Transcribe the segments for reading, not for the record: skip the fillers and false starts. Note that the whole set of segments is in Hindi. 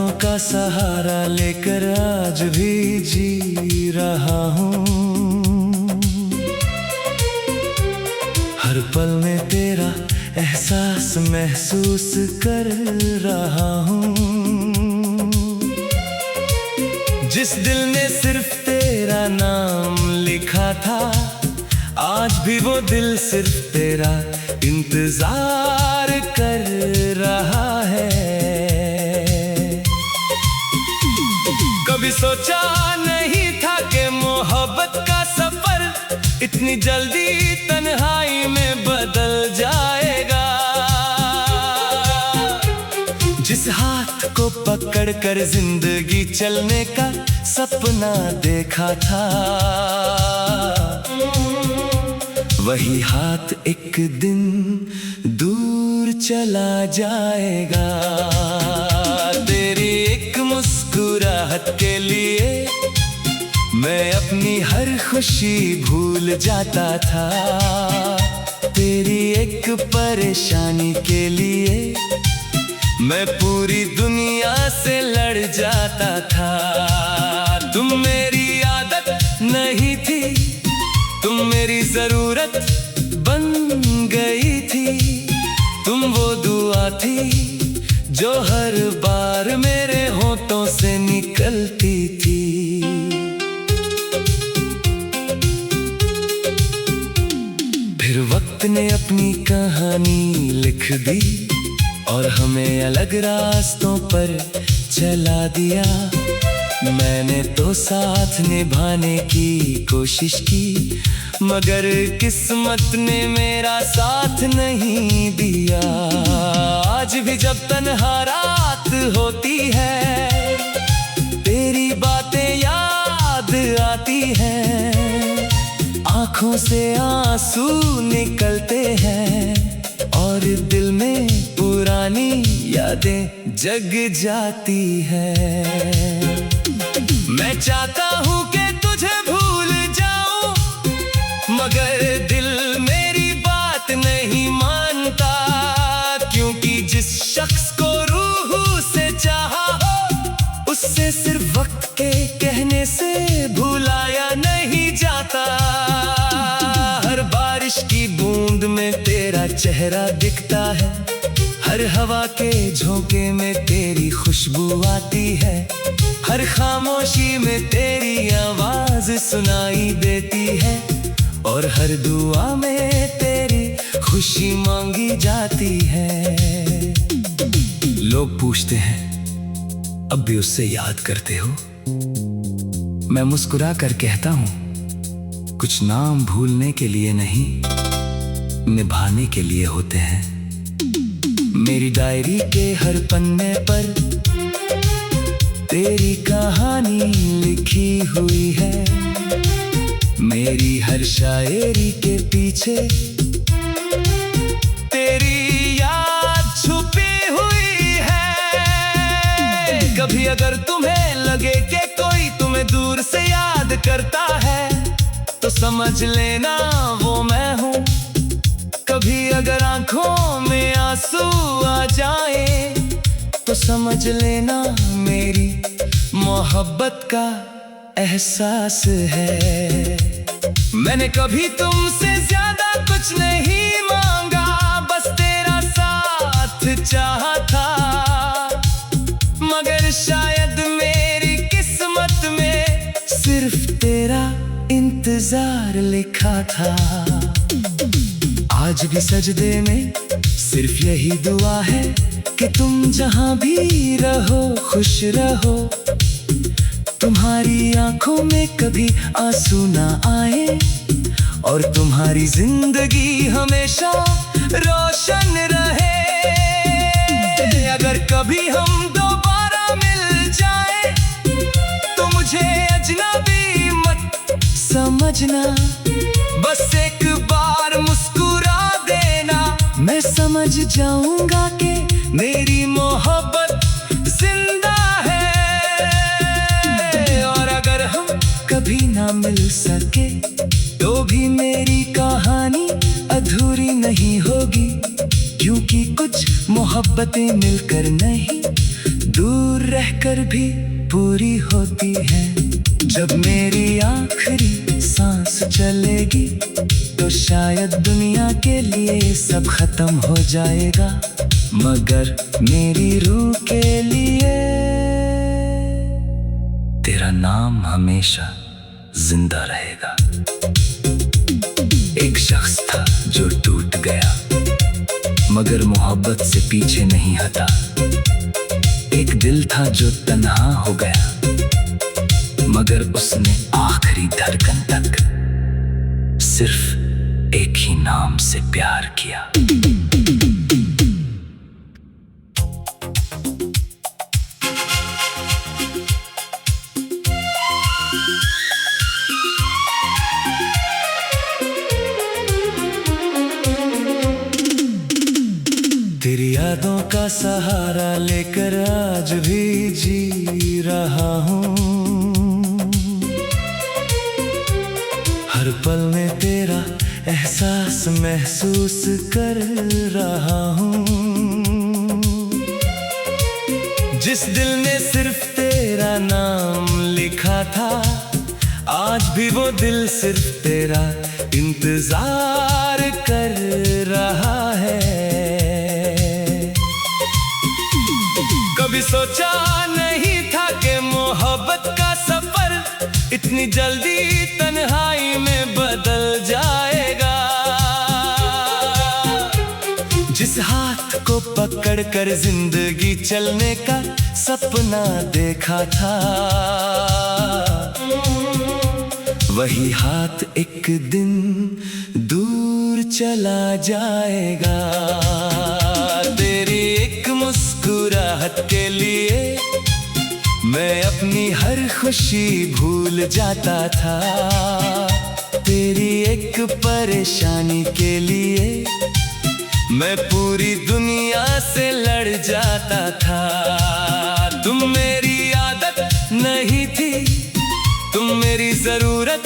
यादों का सहारा लेकर आज भी जी रहा हूँ। हर पल में तेरा एहसास महसूस कर रहा हूँ। जिस दिल ने सिर्फ तेरा नाम लिखा था, आज भी वो दिल सिर्फ तेरा इंतजार कर रहा है। कभी सोचा नहीं था कि मोहब्बत का सफर इतनी जल्दी तन्हाई में बदल जाएगा। जिस हाथ को पकड़कर जिंदगी चलने का सपना देखा था, वही हाथ एक दिन दूर चला जाएगा। तेरी एक मुस्कुराहट के लिए मैं अपनी हर खुशी भूल जाता था। तेरी एक परेशानी के लिए मैं पूरी दुनिया से लड़ जाता था। तुम मेरी आदत नहीं थी, तुम मेरी जरूरत बन गई थी। तुम वो दुआ थी जो हर बार मेरे होठों से निकलती थी। फिर वक्त ने अपनी कहानी लिख दी और हमें अलग रास्तों पर चला दिया। मैंने तो साथ निभाने की कोशिश की, मगर किस्मत ने मेरा साथ नहीं दिया। आज भी जब तन्हा रात होती है, तेरी बातें याद आती हैं। आँखों से आंसू निकलते हैं और दिल में पुरानी यादें जग जाती हैं। मैं चाहता हूँ कि तुझे भूल जाऊं, मगर दिल मेरी बात नहीं मानता। क्योंकि जिस शख्स को रूह से चाहा हो, उससे सिर्फ वक्त के कहने से भुलाया नहीं जाता। हर बारिश की बूंद में तेरा चेहरा दिखता है, हर हवा के झोंके में तेरी खुशबू आती है। हर खामोशी में तेरी आवाज सुनाई देती है और हर दुआ में तेरी खुशी मांगी जाती है। लोग पूछते हैं, अब भी उससे याद करते हो? मैं मुस्कुरा कर कहता हूँ, कुछ नाम भूलने के लिए नहीं, निभाने के लिए होते हैं। मेरी डायरी के हर पन्ने पर तेरी कहानी लिखी हुई है। मेरी हर शायरी के पीछे तेरी याद छुपी हुई है। कभी अगर तुम्हें लगे कि कोई तुम्हें दूर से याद करता है, तो समझ लेना वो मैं हूँ। कभी अगर आंखों में आंसू आ जाए, तो समझ लेना मेरी मोहब्बत का एहसास है। मैंने कभी तुमसे ज्यादा कुछ नहीं मांगा, बस तेरा साथ चाहा था। मगर शायद मेरी किस्मत में सिर्फ तेरा इंतजार लिखा था। आज भी सजदे में सिर्फ यही दुआ है कि तुम जहां भी रहो खुश रहो। तुम्हारी आंखों में कभी आंसू ना आए और तुम्हारी जिंदगी हमेशा रोशन रहे। अगर कभी हम दोबारा मिल जाए, तो मुझे अजनबी मत समझना। बस एक बार मुस्कुरा देना, मैं समझ जाऊंगा कि मेरी मोहब्बत जिंदा है। और अगर हम कभी ना मिल सके, तो भी मेरी कहानी अधूरी नहीं होगी। क्योंकि कुछ मोहब्बतें मिलकर नहीं, दूर रह रहकर भी पूरी होती है। जब मेरी आखिरी सांस चलेगी तो शायद दुनिया के लिए सब खत्म हो जाएगा, मगर मेरी रूह के लिए तेरा नाम हमेशा जिंदा रहेगा। एक शख्स था जो टूट गया, मगर मोहब्बत से पीछे नहीं हटा। एक दिल था जो तन्हा हो गया, मगर उसने आखिरी धड़कन तक सिर्फ एक ही नाम से प्यार किया। तेरी यादों का सहारा लेकर आज भी जी रहा हूँ। हर पल में तेरा एहसास महसूस कर रहा हूँ। जिस दिल ने सिर्फ तेरा नाम लिखा था, आज भी वो दिल सिर्फ तेरा इंतजार कर रहा है। कभी सोचा नहीं था कि मोहब्बत का सफर इतनी जल्दी तन्हाई में बदल जाएगा। जिस हाथ को पकड़कर जिंदगी चलने का सपना देखा था, वही हाथ एक दिन दूर चला जाएगा। तेरी एक मुस्कुराहट के लिए मैं अपनी हर खुशी भूल जाता था। तेरी एक परेशानी के लिए मैं पूरी दुनिया से लड़ जाता था। तुम मेरी आदत नहीं थी, तुम मेरी जरूरत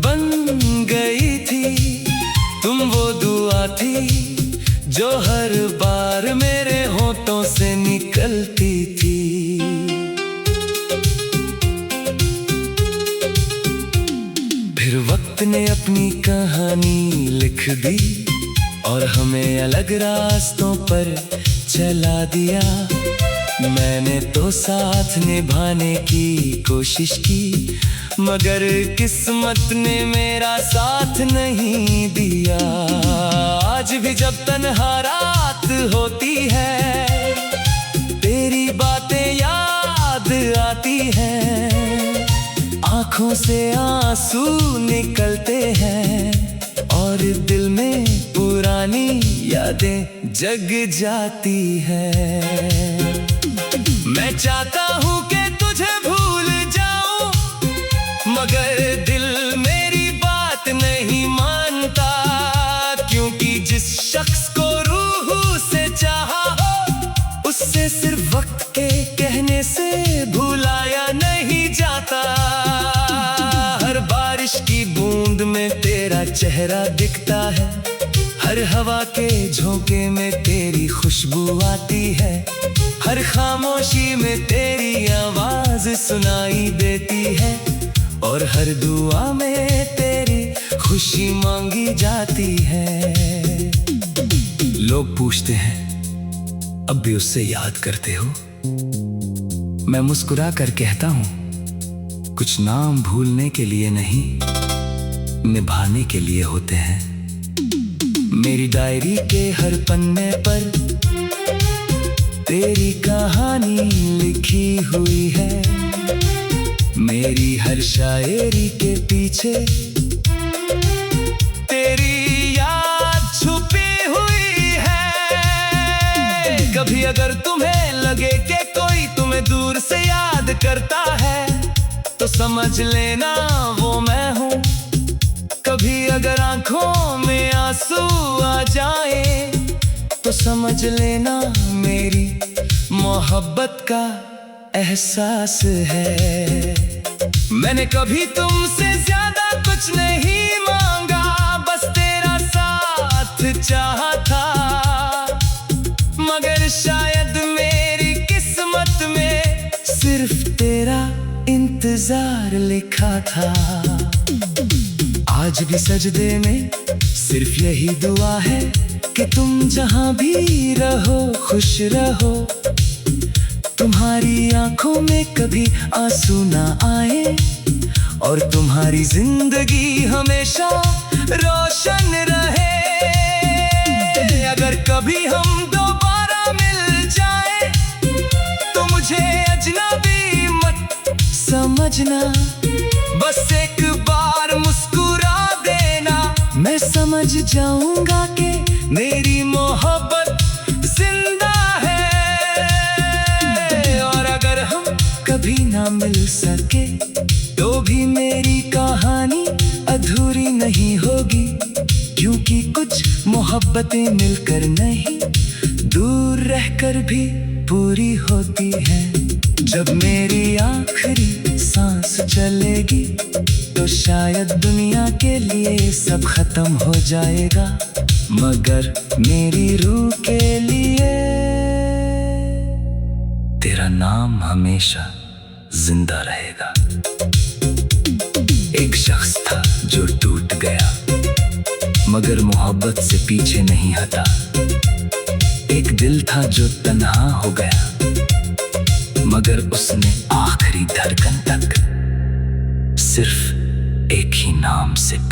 बन गई थी। तुम वो दुआ थी जो हर बार मेरे होठों से निकलती थी। फिर वक्त ने अपनी कहानी लिख दी और हमें अलग रास्तों पर चला दिया। मैंने तो साथ निभाने की कोशिश की, मगर किस्मत ने मेरा साथ नहीं दिया। आज भी जब तन्हा रात होती है, तेरी बातें याद आती हैं। आंखों से आंसू निकलते हैं और दिल में पुरानी यादें जग जाती हैं। मैं चाहता हूँ कि तुझे भूल जाऊं, मगर दिल मेरी बात नहीं मानता। क्योंकि जिस शख्स को रूह से चाहा हो, उससे सिर्फ वक्त के कहने से भुलाया नहीं जाता। हर बारिश की बूंद में तेरा चेहरा दिखता है, हर हवा के झोंके में तेरी खुशबू आती है। हर खामोशी में तेरी आवाज सुनाई देती है और हर दुआ में तेरी खुशी मांगी जाती है। लोग पूछते हैं अब भी उससे याद करते हो? मैं मुस्कुरा कर कहता हूँ कुछ नाम भूलने के लिए नहीं, निभाने के लिए होते हैं। मेरी डायरी के हर पन्ने पर तेरी कहानी लिखी हुई है। मेरी हर शायरी के पीछे तेरी याद छुपी हुई है। कभी अगर तुम्हें लगे कि कोई तुम्हें दूर से याद करता है, तो समझ लेना वो मैं हूँ। कभी अगर आंखों में आंसू आ जाए, तो समझ लेना मेरी मोहब्बत का एहसास है। मैंने कभी तुमसे ज्यादा कुछ नहीं मांगा, बस तेरा साथ चाहा था। मगर शायद मेरी किस्मत में सिर्फ तेरा इंतजार लिखा था। आज भी सजदे में सिर्फ यही दुआ है कि तुम जहां भी रहो खुश रहो। तुम्हारी आंखों में कभी आंसू ना आए और तुम्हारी जिंदगी हमेशा रोशन रहे। अगर कभी हम दोबारा मिल जाए तो मुझे अजनबी मत समझना, बस एक बार मुस्कुरा देना। मैं समझ जाऊंगा कि मेरी मोहब्बत जिंदा है। और अगर हम कभी ना मिल सके तो भी मेरी कहानी अधूरी नहीं होगी, क्योंकि कुछ मोहब्बतें मिलकर नहीं दूर रहकर भी पूरी होती हैं। जब मेरी आखिरी सांस चलेगी तो शायद दुनिया के लिए सब खत्म हो जाएगा, मगर मेरी रूह के लिए तेरा नाम हमेशा जिंदा रहेगा। एक शख्स था जो टूट गया मगर मोहब्बत से पीछे नहीं हटा। एक दिल था जो तन्हा हो गया मगर उसने आखिरी धड़कन तक सिर्फ एक ही नाम से प्यार